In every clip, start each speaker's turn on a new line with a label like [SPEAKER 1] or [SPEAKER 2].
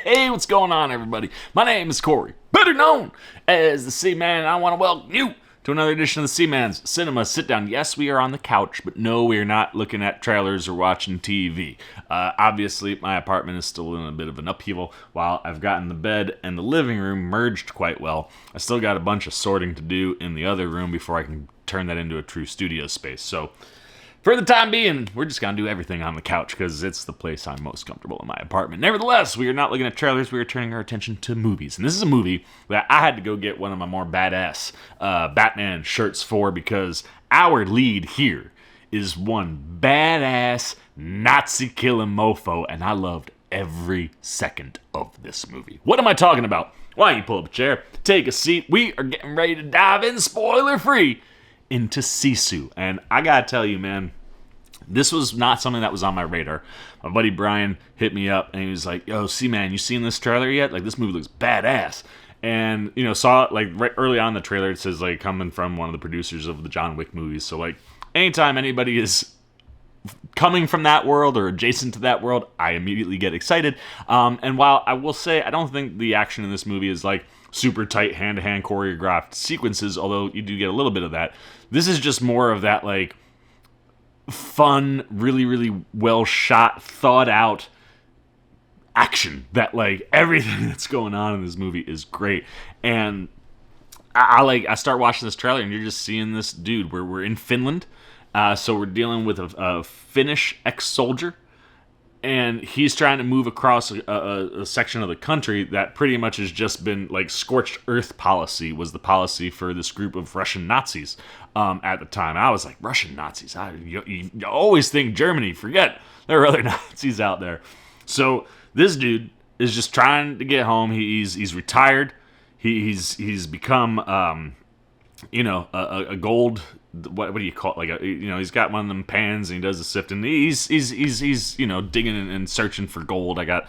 [SPEAKER 1] Hey, what's going on, everybody? My name is Corey, better known as the C-Man, and I want to welcome you to another edition of the C-Man's Cinema Sit-Down. Yes, we are on the couch, but no, we are not looking at trailers or watching TV. Obviously, my apartment is still in a bit of an upheaval. While I've gotten the bed and the living room merged quite well, I still got a bunch of sorting to do in the other room before I can turn that into a true studio space. So, for the time being, we're just going to do everything on the couch because it's the place I'm most comfortable in my apartment. Nevertheless, we are not looking at trailers. We are turning our attention to movies. And this is a movie that I had to go get one of my more badass Batman shirts for because our lead here is one badass Nazi-killing mofo, and I loved every second of this movie. What am I talking about? Why don't you pull up a chair, take a seat. We are getting ready to dive in, spoiler-free, into Sisu. And I gotta tell you, man, this was not something that was on my radar. My buddy Brian hit me up and he was like, yo, C-Man, you seen this trailer yet? Like, this movie looks badass. And, you know, saw it, like, right early on in the trailer, it says, like, coming from one of the producers of the John Wick movies. So, like, anytime anybody is coming from that world or adjacent to that world, I immediately get excited. And while I will say, I don't think the action in this movie is, like, super tight hand-to-hand choreographed sequences, although you do get a little bit of that. This is just more of that, like, fun, really, really well shot, thought out action that, like, everything that's going on in this movie is great. And I start watching this trailer and you're just seeing this dude where we're in Finland. So we're dealing with a Finnish ex-soldier, and he's trying to move across a section of the country that pretty much has just been, like, scorched earth policy was the policy for this group of Russian Nazis at the time. I was like, Russian Nazis? You always think Germany. Forget, there are other Nazis out there. So this dude is just trying to get home. He's retired. He's become, a gold... What do you call it? Like, he's got one of them pans and he does the sifting. He's digging and searching for gold. I got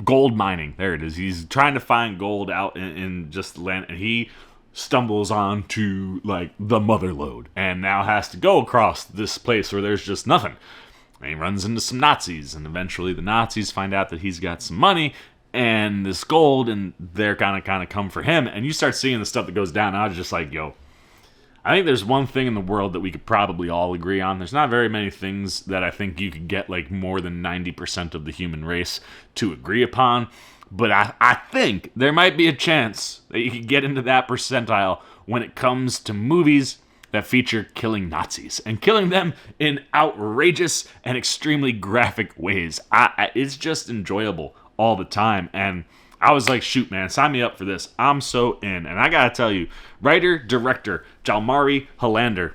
[SPEAKER 1] gold mining. There it is. He's trying to find gold out in just the land, and he stumbles onto, like, the mother lode and now has to go across this place where there's just nothing. And he runs into some Nazis, and eventually the Nazis find out that he's got some money and this gold, and they're kind of come for him. And you start seeing the stuff that goes down. And I was just like, yo, I think there's one thing in the world that we could probably all agree on. There's not very many things that I think you could get, like, more than 90% of the human race to agree upon. But I think there might be a chance that you could get into that percentile when it comes to movies that feature killing Nazis and killing them in outrageous and extremely graphic ways. It's just enjoyable all the time. And I was like, shoot, man, sign me up for this. I'm so in. And I gotta tell you, writer, director, Jalmari Helander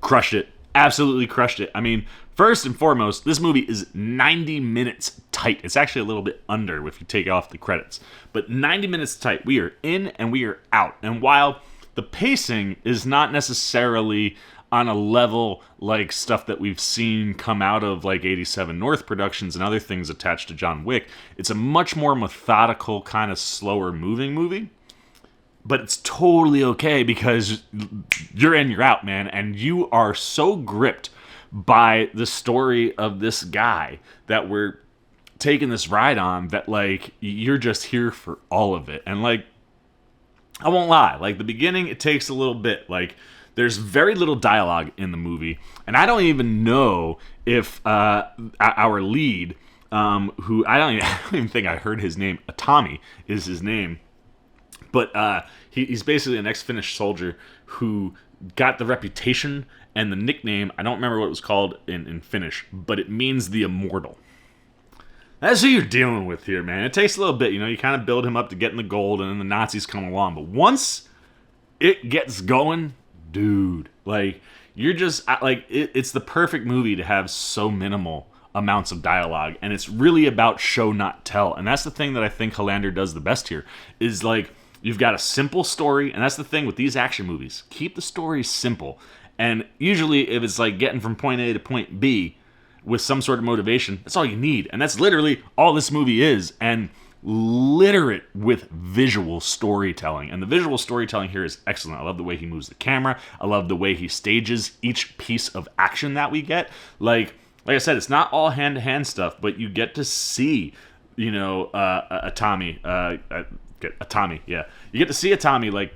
[SPEAKER 1] crushed it. Absolutely crushed it. I mean, first and foremost, this movie is 90 minutes tight. It's actually a little bit under if you take off the credits. But 90 minutes tight. We are in and we are out. And while the pacing is not necessarily on a level like stuff that we've seen come out of, like, 87 North Productions and other things attached to John Wick, it's a much more methodical, kind of slower moving movie. But it's totally okay because you're in, you're out, man. And you are so gripped by the story of this guy that we're taking this ride on that, like, you're just here for all of it. And, like, I won't lie, like, the beginning, it takes a little bit. Like, there's very little dialogue in the movie, and I don't even know if our lead, who I don't even think I heard his name, Tommy is his name, but he's basically an ex-Finnish soldier who got the reputation and the nickname, I don't remember what it was called in Finnish, but it means the Immortal. That's who you're dealing with here, man. It takes a little bit, you kind of build him up to getting the gold, and then the Nazis come along, but once it gets going, dude, like, you're just, like, it's the perfect movie to have so minimal amounts of dialogue, and it's really about show, not tell. And that's the thing that I think Helander does the best here, is, like, you've got a simple story, and that's the thing with these action movies. Keep the story simple. And usually, if it's, like, getting from point A to point B with some sort of motivation, that's all you need. And that's literally all this movie is. And literate with visual storytelling. And the visual storytelling here is excellent. I love the way he moves the camera. I love the way he stages each piece of action that we get. Like I said, it's not all hand-to-hand stuff, but you get to see Tommy, yeah, you get to see a Tommy like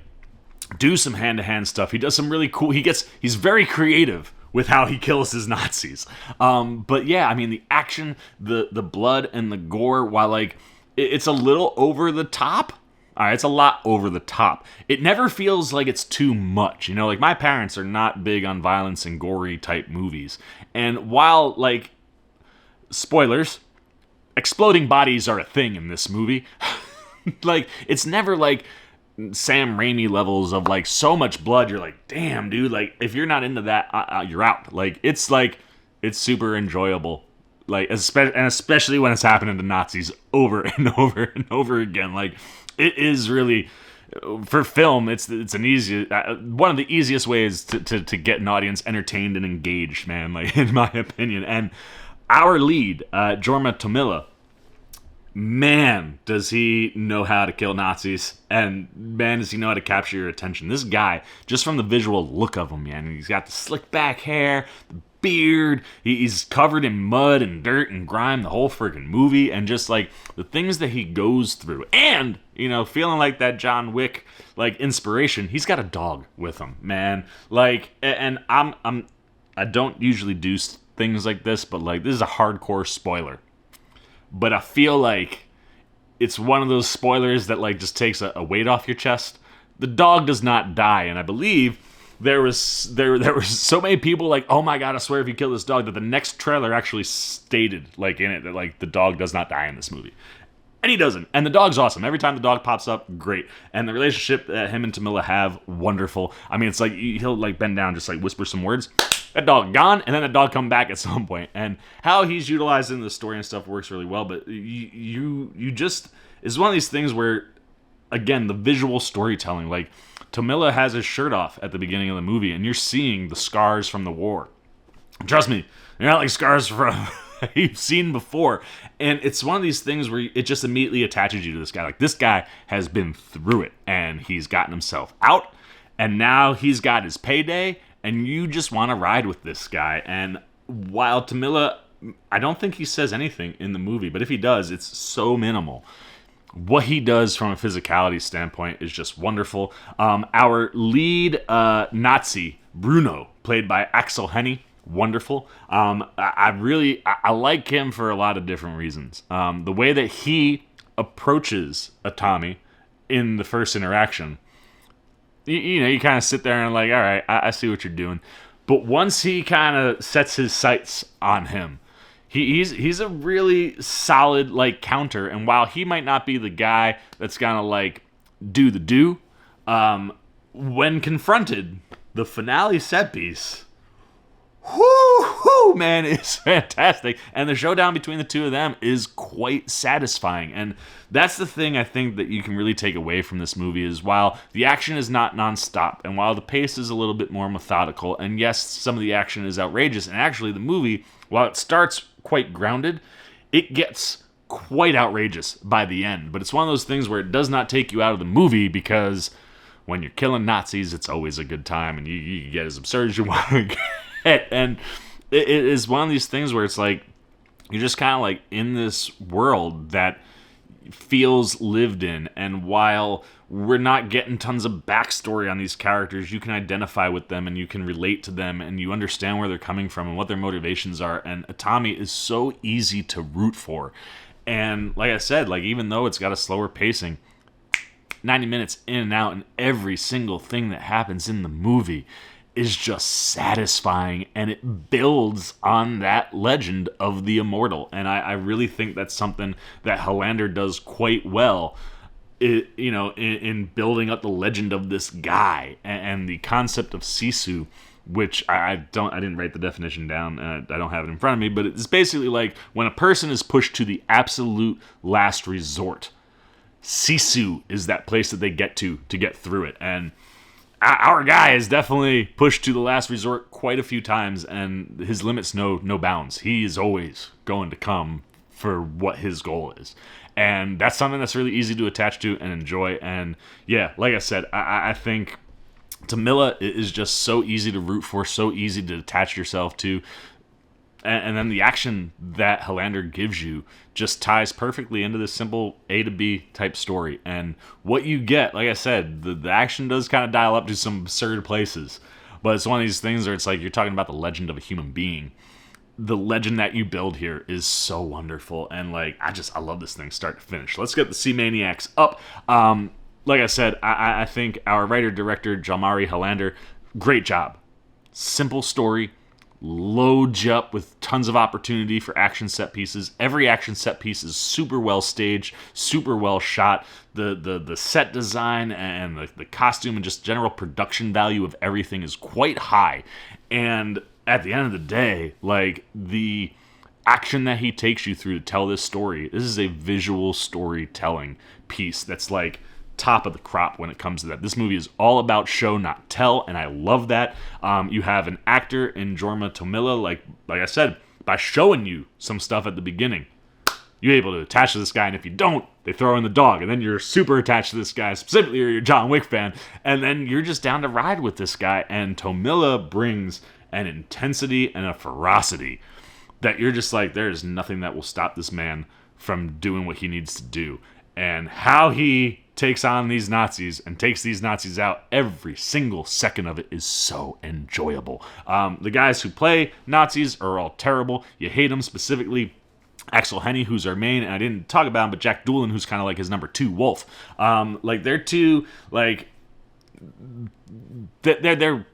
[SPEAKER 1] do some hand-to-hand stuff. He does some really cool. He's very creative with how he kills his Nazis. But yeah, I mean the action, the blood and the gore, while like it's a little over the top. All right, it's a lot over the top. It never feels like it's too much. Like my parents are not big on violence and gory type movies. And while like spoilers, exploding bodies are a thing in this movie. Like it's never like Sam Raimi levels of like so much blood. You're like, damn, dude. Like if you're not into that, you're out. Like it's super enjoyable. Like especially when it's happening to Nazis over and over and over again. Like it is really, for film, it's an easy one of the easiest ways to get an audience entertained and engaged, man. Like in my opinion. And our lead, Jorma Tomila, man, does he know how to kill Nazis, and man, does he know how to capture your attention. This guy, just from the visual look of him, man, he's got the slick back hair, the beard, he's covered in mud and dirt and grime the whole freaking movie, and just like the things that he goes through, and feeling like that John Wick like inspiration, he's got a dog with him, man. Like, and I don't usually do things like this, but like this is a hardcore spoiler. But I feel like it's one of those spoilers that like just takes a weight off your chest. The dog does not die, and I believe there was so many people like, oh my god, I swear if you kill this dog, that the next trailer actually stated like in it that like the dog does not die in this movie. And he doesn't. And the dog's awesome. Every time the dog pops up, great. And the relationship that him and Tomila have, wonderful. I mean, it's like he'll like bend down, just like whisper some words. That dog gone, and then that dog come back at some point. And how he's utilized in the story and stuff works really well. But you just, it's one of these things where, again, the visual storytelling. Like Tomila has his shirt off at the beginning of the movie, and you're seeing the scars from the war. Trust me, they're not like scars from you've seen before. And it's one of these things where it just immediately attaches you to this guy. Like, this guy has been through it, and he's gotten himself out, and now he's got his payday, and you just want to ride with this guy. And while Tomila, I don't think he says anything in the movie, but if he does, it's so minimal. What he does from a physicality standpoint is just wonderful. Our lead Nazi, Bruno, played by Axel Henny, wonderful. I like him for a lot of different reasons. The way that he approaches a Tommy in the first interaction, you kind of sit there and like, all right, I see what you're doing. But once he kind of sets his sights on him, he's a really solid like counter. And while he might not be the guy that's gonna like do the do, when confronted, the finale set piece, whoo, man, is fantastic. And the showdown between the two of them is quite satisfying. And that's the thing I think that you can really take away from this movie is while the action is not nonstop, and while the pace is a little bit more methodical, and yes, some of the action is outrageous, and actually the movie, while it starts quite grounded, it gets quite outrageous by the end. But it's one of those things where it does not take you out of the movie, because when you're killing Nazis, it's always a good time, and you get as absurd as you want to get. And it is one of these things where it's like you're just kind of like in this world that feels lived in, and while we're not getting tons of backstory on these characters, you can identify with them and you can relate to them and you understand where they're coming from and what their motivations are. And Tommy is so easy to root for. And like I said, like even though it's got a slower pacing, 90 minutes in and out, and every single thing that happens in the movie is just satisfying, and it builds on that legend of the Immortal. And I really think that's something that Helander does quite well, in building up the legend of this guy and the concept of Sisu, which I didn't write the definition down, I don't have it in front of me, but it's basically like when a person is pushed to the absolute last resort, Sisu is that place that they get to get through it. And our guy is definitely pushed to the last resort quite a few times, and his limits know no bounds. He is always going to come for what his goal is. And that's something that's really easy to attach to and enjoy. And yeah, like I said, I think Tomila is just so easy to root for, so easy to attach yourself to. and then the action that Helander gives you just ties perfectly into this simple A to B type story. And what you get, like I said, the action does kind of dial up to some absurd places. But it's one of these things where it's like you're talking about the legend of a human being. The legend that you build here is so wonderful. And like, I love this thing start to finish. Let's get the Sea Maniacs up. Like I said, I think our writer-director, Jalmari Helander, great job. Simple story. Loads you up with tons of opportunity for action set pieces. Every action set piece is super well staged, super well shot. The set design and the costume and just general production value of everything is quite high. And at the end of the day, like, the action that he takes you through to tell this story, this is a visual storytelling piece that's like top of the crop when it comes to that. This movie is all about show, not tell, and I love that. You have an actor in Jorma Tomila, like I said, by showing you some stuff at the beginning, you're able to attach to this guy, and if you don't, they throw in the dog, and then you're super attached to this guy, specifically you're a John Wick fan, and then you're just down to ride with this guy, and Tomila brings an intensity and a ferocity that you're just like, there's nothing that will stop this man from doing what he needs to do. And how he takes on these Nazis and takes these Nazis out, every single second of it is so enjoyable. The guys who play Nazis are all terrible. You hate them, specifically Axel Henny, who's our main, and I didn't talk about him, but Jack Doolan, who's kind of like his number 2 wolf. Like, they're two, like, they're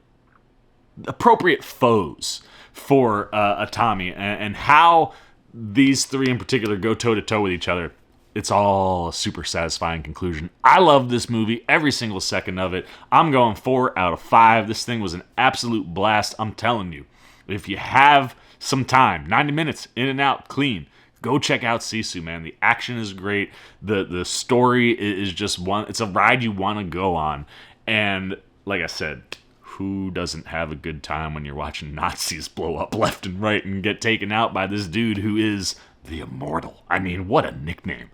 [SPEAKER 1] appropriate foes for Atami, and how these three in particular go toe-to-toe with each other. It's all a super satisfying conclusion. I love this movie, every single second of it. I'm going 4 out of 5. This thing was an absolute blast. I'm telling you, if you have some time, 90 minutes, in and out, clean, go check out Sisu, man. The action is great. The story is just one. It's a ride you want to go on. And like I said, who doesn't have a good time when you're watching Nazis blow up left and right and get taken out by this dude who is the Immortal? I mean, what a nickname.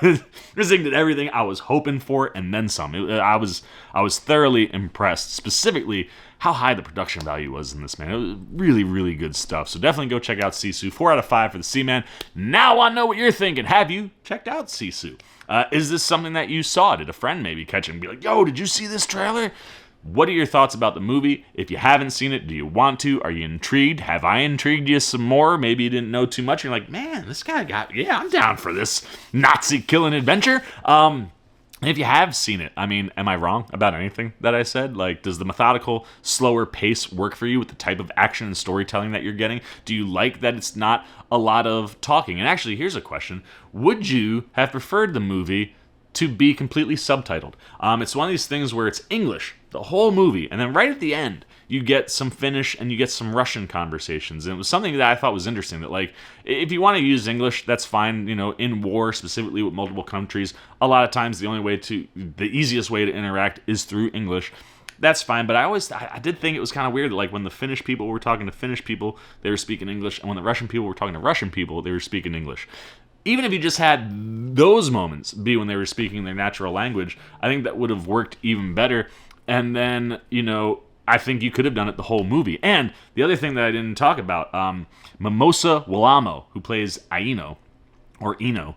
[SPEAKER 1] This thing did everything I was hoping for and then some. I was thoroughly impressed, specifically how high the production value was in this, man. It was really, really good stuff. So definitely go check out Sisu. 4 out of 5 for the Seaman. Now I know what you're thinking. Have you checked out Sisu? Is this something that you saw? Did a friend maybe catch it and be like, yo, did you see this trailer? What are your thoughts about the movie? If you haven't seen it, do you want to? Are you intrigued? Have I intrigued you some more? Maybe you didn't know too much. You're like, man, this guy I'm down for this Nazi killing adventure. If you have seen it, I mean, am I wrong about anything that I said? Like, does the methodical, slower pace work for you with the type of action and storytelling that you're getting? Do you like that it's not a lot of talking? And actually, here's a question. Would you have preferred the movie to be completely subtitled? It's one of these things where it's English the whole movie, and then right at the end you get some Finnish and you get some Russian conversations. And it was something that I thought was interesting, that like, if you want to use English, that's fine. You know, in war, specifically with multiple countries, a lot of times the easiest way to interact is through English. That's fine, but I did think it was kind of weird that, like, when the Finnish people were talking to Finnish people, they were speaking English, and when the Russian people were talking to Russian people, they were speaking English. Even if you just had those moments be when they were speaking their natural language, I think that would have worked even better. And then, you know, I think you could have done it the whole movie. And the other thing that I didn't talk about, Mimosa Walamo, who plays Aino, or Eno,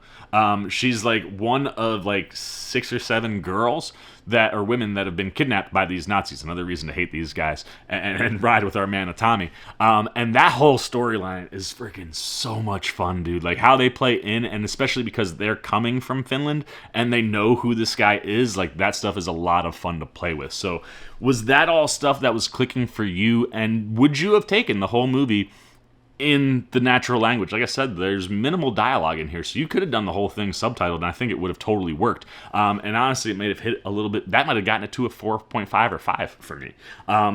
[SPEAKER 1] she's like one of like 6 or 7 girls that are women that have been kidnapped by these Nazis. Another reason to hate these guys and ride with our man Atami. And that whole storyline is freaking so much fun, dude. Like how they play in, and especially because they're coming from Finland and they know who this guy is, like that stuff is a lot of fun to play with. So was that all stuff that was clicking for you? And would you have taken the whole movie in the natural language? Like I said, there's minimal dialogue in here, so you could have done the whole thing subtitled, and I think it would have totally worked. And honestly, it may have hit a little bit. That might have gotten it to a 4.5 or 5 for me.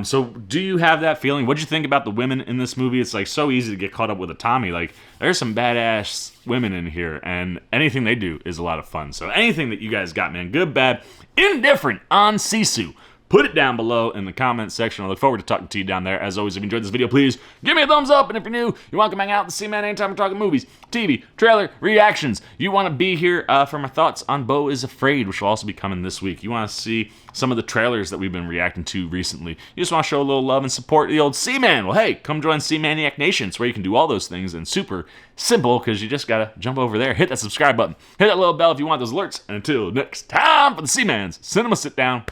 [SPEAKER 1] So do you have that feeling? What'd you think about the women in this movie? It's like so easy to get caught up with Atami. Like there's some badass women in here, and anything they do is a lot of fun. So anything that you guys got, man, good, bad, indifferent on Sisu, put it down below in the comments section. I look forward to talking to you down there. As always, if you enjoyed this video, please give me a thumbs up. And if you're new, you want to come hang out with the C-Man anytime we're talking movies, TV, trailer, reactions. You want to be here for my thoughts on Beau is Afraid, which will also be coming this week. You want to see some of the trailers that we've been reacting to recently. You just want to show a little love and support the old C-Man. Well, hey, come join C-Maniac Nation. It's where you can do all those things, and super simple because you just got to jump over there, hit that subscribe button, hit that little bell if you want those alerts. And until next time for the C-Man's Cinema Sit Down,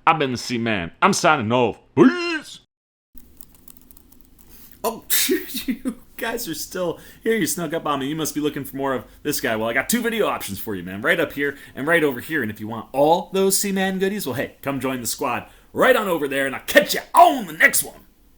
[SPEAKER 1] I've been the C-Man. I'm signing off. Peace! Oh, you guys are still here. You snuck up on me. You must be looking for more of this guy. Well, I got 2 video options for you, man. Right up here and right over here. And if you want all those C-Man goodies, well, hey, come join the squad right on over there, and I'll catch you on the next one.